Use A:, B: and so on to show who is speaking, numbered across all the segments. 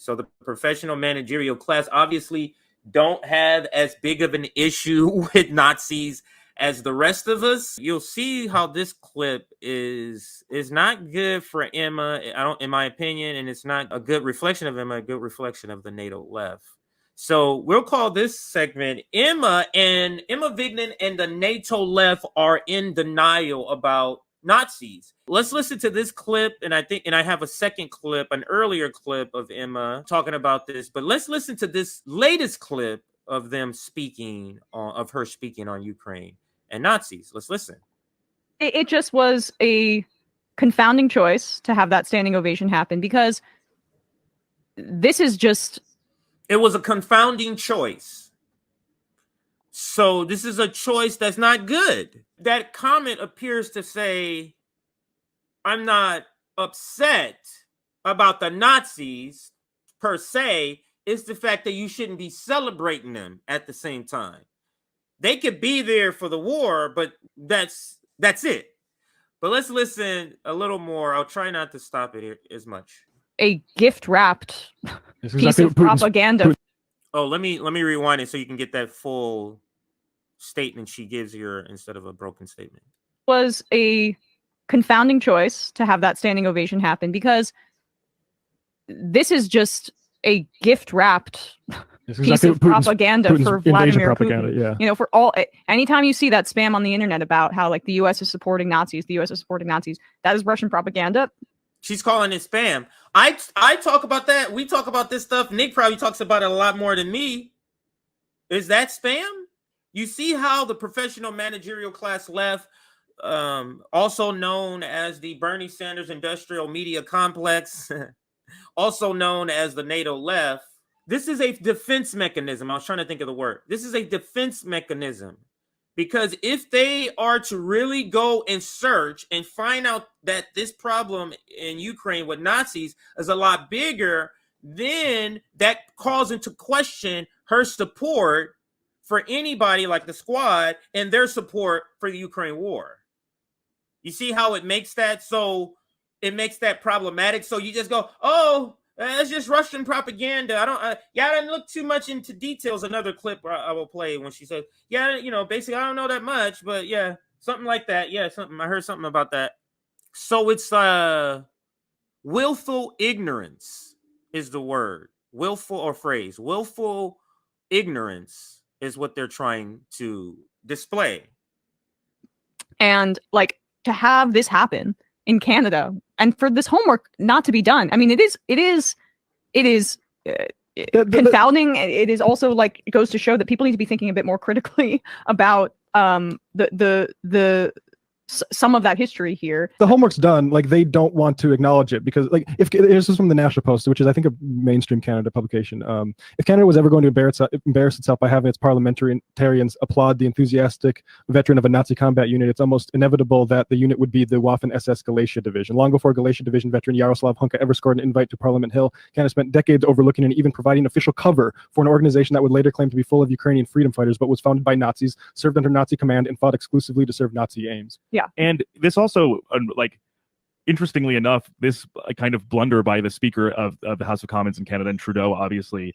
A: So the professional managerial class obviously don't have as big of an issue with Nazis as the rest of us. You'll see how this clip is not good for Emma, in my opinion, and it's not a good reflection of Emma, a good reflection of the NATO left. So we'll call this segment Emma Vigeland and the NATO left are in denial about Nazis. Let's listen to this clip, and I have a second clip, an earlier clip of Emma talking about this, but let's listen to this latest clip of them speaking of her speaking on Ukraine and Nazis. Let's listen.
B: It just was a confounding choice to have that standing ovation happen, because this is just...
A: It was a confounding choice. So this is a choice that's not good. That comment appears to say, I'm not upset about the Nazis per se. It's the fact that you shouldn't be celebrating them at the same time. They could be there for the war, but that's it. But let's listen a little more. I'll try not to stop it here as much.
B: A gift-wrapped piece of propaganda.
A: Oh, let me rewind it so you can get that full statement she gives here instead of a broken statement.
B: Was a confounding choice to have that standing ovation happen, because this is just a gift-wrapped piece of propaganda for Vladimir Putin.
C: Yeah.
B: You know, for all, anytime you see that spam on the internet about how like the U.S. is supporting Nazis, that is Russian propaganda.
A: She's calling it spam. I talk about that. We talk about this stuff. Nick probably talks about it a lot more than me. Is that spam? You see how the professional managerial class left, also known as the Bernie Sanders industrial media complex, also known as the NATO left. This is a defense mechanism. I was trying to think of the word. This is a defense mechanism. Because if they are to really go and search and find out that this problem in Ukraine with Nazis is a lot bigger, then that calls into question her support for anybody like the squad and their support for the Ukraine war. You see how it makes that so it makes that problematic? So you just go, oh, it's just Russian propaganda. I didn't look too much into details. Another clip I will play when she says, yeah, basically, I don't know that much, but yeah, something like that. Yeah, I heard something about that. So it's willful ignorance is the word. Willful or phrase. Willful ignorance is what they're trying to display.
B: And like to have this happen in Canada, and for this homework not to be done. I mean, it is confounding. It is also like, it goes to show that people need to be thinking a bit more critically about some of that history here.
C: The homework's done. Like, they don't want to acknowledge it because, like, if this is from the National Post, which is, I think, a mainstream Canada publication. If Canada was ever going to embarrass itself by having its parliamentarians applaud the enthusiastic veteran of a Nazi combat unit, it's almost inevitable that the unit would be the Waffen-SS Galicia Division. Long before Galicia Division veteran Yaroslav Hunka ever scored an invite to Parliament Hill, Canada spent decades overlooking and even providing official cover for an organization that would later claim to be full of Ukrainian freedom fighters, but was founded by Nazis, served under Nazi command, and fought exclusively to serve Nazi aims.
B: Yeah.
D: And this also, like, interestingly enough, this kind of blunder by the Speaker of the House of Commons in Canada, and Trudeau, obviously.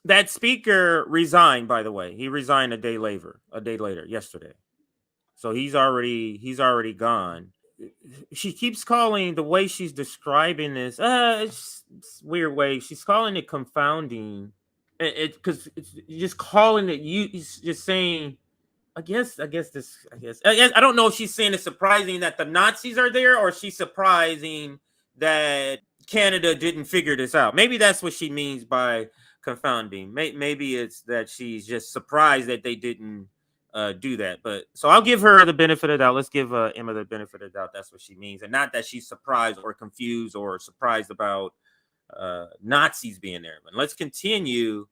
A: That speaker resigned, by the way. He resigned a day later, yesterday. So he's already gone. She keeps calling the way she's describing this. It's weird way. She's calling it confounding. Because you're just calling it. He's just saying. I guess I don't know if she's saying it's surprising that the Nazis are there, or she's surprising that Canada didn't figure this out. Maybe that's what she means by confounding. Maybe it's that she's just surprised that they didn't do that. But so I'll give her the benefit of the doubt. Let's give Emma the benefit of the doubt. That's what she means, and not that she's surprised or confused or surprised about Nazis being there. But let's continue.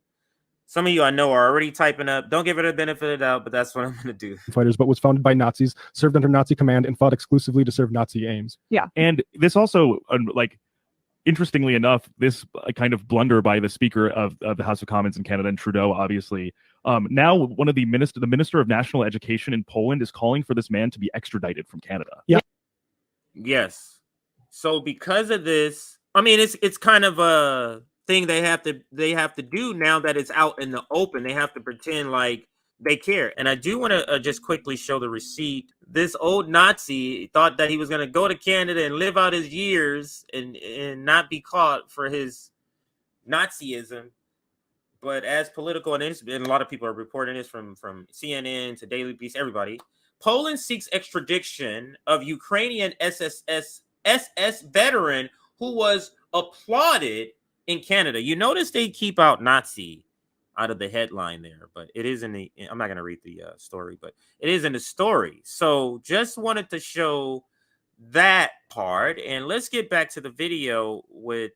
A: Some of you I know are already typing up. Don't give it a benefit of the doubt, but that's what I'm going to do.
C: Fighters, but was founded by Nazis, served under Nazi command, and fought exclusively to serve Nazi aims.
B: Yeah.
D: And this also, like, interestingly enough, this kind of blunder by the Speaker of the House of Commons in Canada, and Trudeau, obviously. Now, one of the Minister of National Education in Poland is calling for this man to be extradited from Canada.
C: Yeah.
A: Yes. So because of this, I mean, it's kind of thing they have to do now that it's out in the open. They have to pretend like they care. And I do want to just quickly show the receipt. This old Nazi thought that he was going to go to Canada and live out his years and not be caught for his Nazism. But as political, and a lot of people are reporting this from CNN to Daily Beast, everybody. Poland seeks extradition of Ukrainian SS veteran who was applauded in Canada. You notice they keep out Nazi out of the headline there, but it is in the, I'm not going to read the story, but it is in the story. So just wanted to show that part. And let's get back to the video with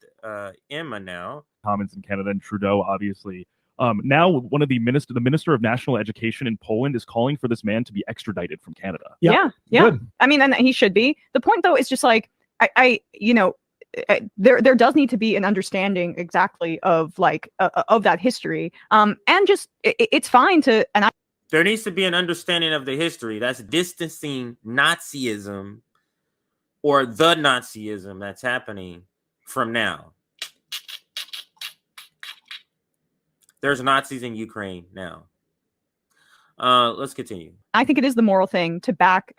A: Emma now.
D: Comments in Canada and Trudeau, obviously. Now one of the minister of national education in Poland is calling for this man to be extradited from Canada.
B: Yeah. Good. I mean, and he should be. The point though is just like, there does need to be an understanding exactly of like of that history. And just it's fine to, and
A: there needs to be an understanding of the history. That's distancing Nazism or the Nazism that's happening from now. There's Nazis in Ukraine now. Let's continue.
B: I think it is the moral thing to back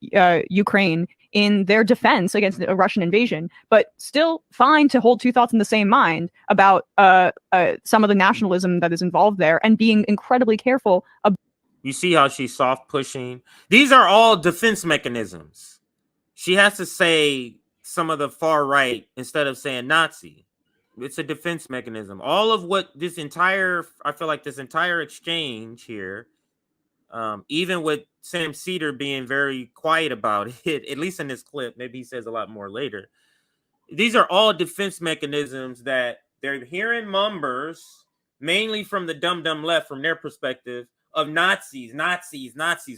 B: Ukraine in their defense against a Russian invasion, but still fine to hold two thoughts in the same mind about some of the nationalism that is involved there and being incredibly careful.
A: You see how she's soft pushing? These are all defense mechanisms. She has to say some of the far right instead of saying Nazi. It's a defense mechanism. All of what this entire, I feel like this entire exchange here, even with Sam Cedar being very quiet about it, at least in this clip, maybe he says a lot more later. These are all defense mechanisms that they're hearing mumbers, mainly from the dumb left, from their perspective, of Nazis.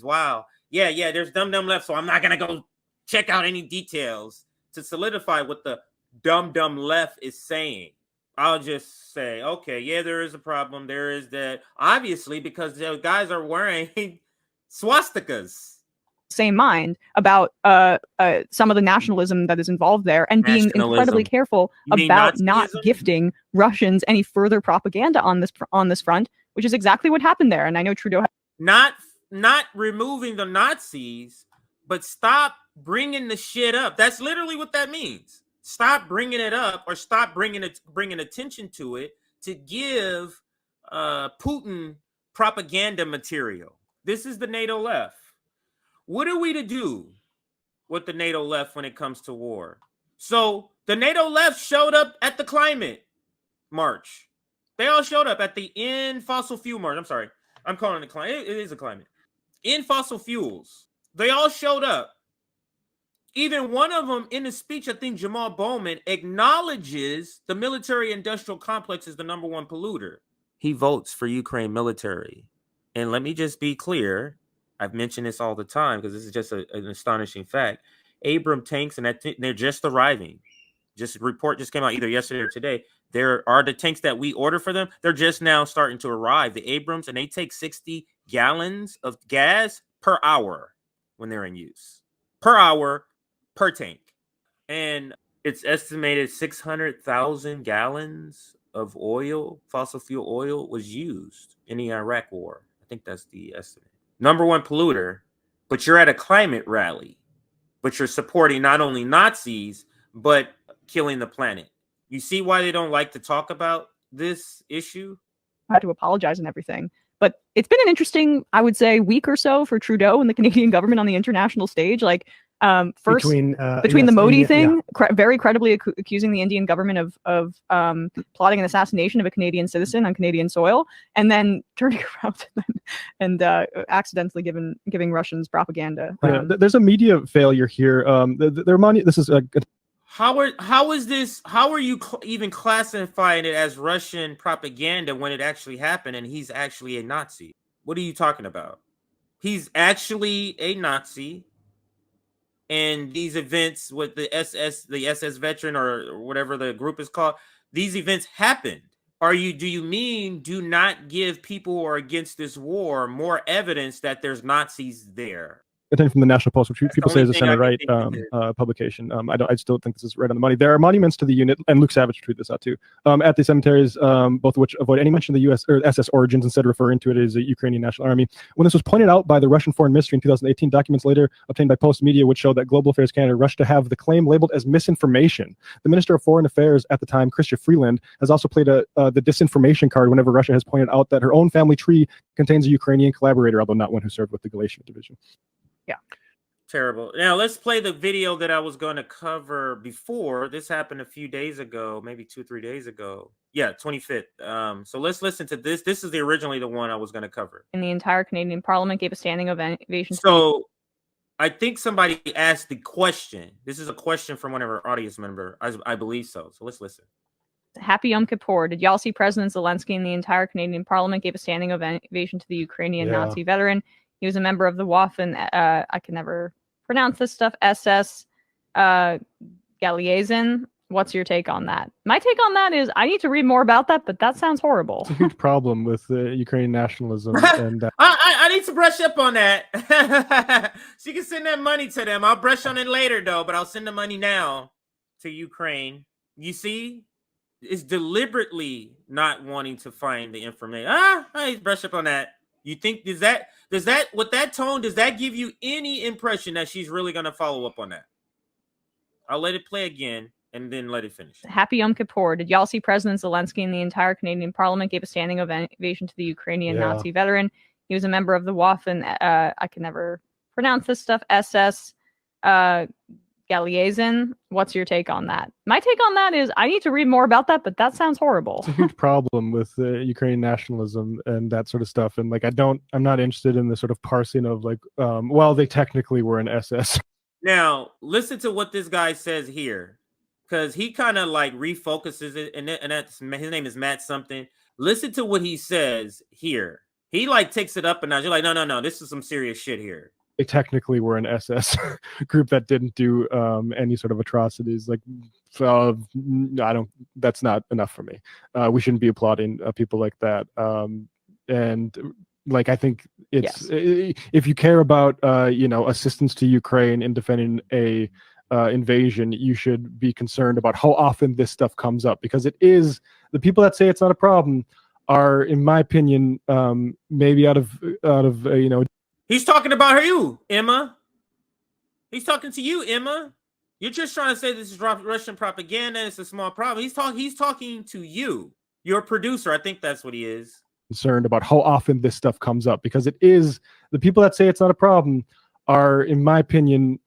A: Wow. Yeah, there's dumb left, so I'm not going to go check out any details to solidify what the dumb left is saying. I'll just say, okay, yeah, there is a problem. There is that, obviously, because the guys are wearing swastikas.
B: Same mind about some of the nationalism that is involved there and being incredibly careful about not gifting Russians any further propaganda on this front, which is exactly what happened there. And I know Trudeau
A: not removing the Nazis, but stop bringing the shit up. That's literally what that means. Stop bringing it up, or stop bringing attention to it to give Putin propaganda material. This is the NATO left. What are we to do with the NATO left when it comes to war? So the NATO left showed up at the climate march. They all showed up at the End Fossil Fuel March. I'm sorry. I'm calling it climate. It is a climate. End Fossil Fuels. They all showed up. Even one of them in the speech, I think Jamal Bowman, acknowledges the military-industrial complex is the #1 polluter. He votes for Ukraine military. And let me just be clear. I've mentioned this all the time because this is just an astonishing fact. Abram tanks, and they're just arriving. Just a report just came out either yesterday or today. There are the tanks that we order for them. They're just now starting to arrive. The Abrams, and they take 60 gallons of gas per hour when they're in use. Per hour, per tank. And it's estimated 600,000 gallons of oil, fossil fuel oil, was used in the Iraq war. I think that's the estimate. #1 polluter, but you're at a climate rally, but you're supporting not only Nazis, but killing the planet. You see why they don't like to talk about this issue?
B: I had to apologize and everything. But it's been an interesting, I would say, week or so for Trudeau and the Canadian government on the international stage. Like, first, between the Modi thing, very credibly accusing the Indian government of plotting an assassination of a Canadian citizen on Canadian soil, and then turning around and accidentally giving Russians propaganda.
C: There's a media failure here. This is
A: how are you even classifying it as Russian propaganda when it actually happened and he's actually a Nazi? What are you talking about? He's actually a Nazi. And these events with the SS veteran or whatever the group is called, these events happened. Do you mean do not give people who are against this war more evidence that there's Nazis there?
C: attending from the National Post, which people say is a center right publication. I still think this is right on the money. There are monuments to the unit, and Luke Savage tweeted this out too, at the cemeteries, both of which avoid any mention of the U.S. or SS origins, instead referring to it as a Ukrainian National Army. When this was pointed out by the Russian Foreign Ministry in 2018, documents later obtained by Post Media would show that Global Affairs Canada rushed to have the claim labeled as misinformation. The Minister of Foreign Affairs at the time, Chrystia Freeland, has also played the disinformation card whenever Russia has pointed out that her own family tree contains a Ukrainian collaborator, although not one who served with the Galatia Division.
B: Yeah.
A: Terrible. Now let's play the video that I was going to cover before. This happened a few days ago, maybe 2 or 3 days ago. Yeah, 25th. So let's listen to this. This is originally the one I was going to cover.
B: And the entire Canadian Parliament gave a standing ovation.
A: So I think somebody asked the question. This is a question from one of our audience member. I believe so. So let's listen.
B: Happy Yom Kippur. Did y'all see President Zelensky and the entire Canadian Parliament gave a standing ovation to the Ukrainian Nazi veteran? He was a member of the Waffen, I can never pronounce this stuff, SS Galiazin. What's your take on that? My take on that is I need to read more about that, but that sounds horrible.
C: It's a huge problem with Ukrainian nationalism. And
A: I need to brush up on that. She can send that money to them. I'll brush on it later, though, but I'll send the money now to Ukraine. You see? It's deliberately not wanting to find the information. I brush up on that. You think does that with that tone, does that give you any impression that she's really going to follow up on that? I'll let it play again and then let it finish.
B: Happy Yom Kippur. Did y'all see President Zelensky and the entire Canadian Parliament gave a standing ovation to the Ukrainian Nazi veteran? He was a member of the Waffen, I can never pronounce this stuff, SS Galiazin. What's your take on that? My take on that is I need to read more about that, but that sounds horrible.
C: It's a huge problem with Ukrainian nationalism and that sort of stuff. And like, I'm not interested in the sort of parsing of like, well, they technically were an SS.
A: Now, listen to what this guy says here, because he kind of like refocuses it. And that's, his name is Matt something. Listen to what he says here. He like takes it up a notch. You're like, no, this is some serious shit here.
C: They technically were an SS group that didn't do any sort of atrocities. Like, that's not enough for me. We shouldn't be applauding people like that. And like, I think it's, if you care about, assistance to Ukraine in defending a invasion, you should be concerned about how often this stuff comes up, because it is, the people that say it's not a problem are, in my opinion, maybe out of
A: He's talking about you, Emma. He's talking to you, Emma. You're just trying to say this is Russian propaganda and it's a small problem. He's talking to you, your producer. I think that's what he is.
C: Concerned about how often this stuff comes up, because it is, the people that say it's not a problem are, in my opinion,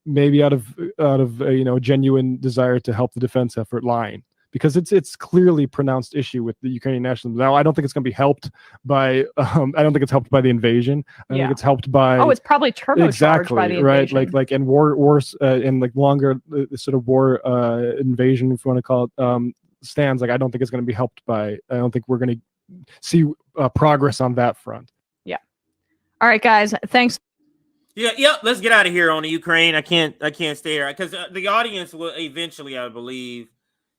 C: maybe out of a genuine desire to help the defense effort lying. Because it's clearly pronounced issue with the Ukrainian nationalism. Now, I don't think it's going to be helped by. I don't think it's helped by the invasion. I think it's helped by.
B: Oh, it's probably turbocharged by the invasion.
C: Right? Like and wars and like longer sort of war invasion, if you want to call it, stands. Like I don't think it's going to be helped by. I don't think we're going to see progress on that front.
B: Yeah. All right, guys. Thanks.
A: Yeah. Let's get out of here on the Ukraine. I can't stay here because the audience will eventually, I believe,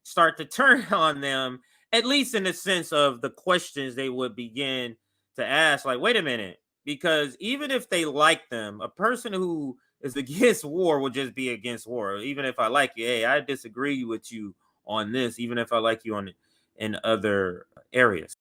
A: start to turn on them, at least in the sense of the questions they would begin to ask, like, wait a minute, because even if they like them, a person who is against war will just be against war. Even if I like you, hey, I disagree with you on this, even if I like you in other areas.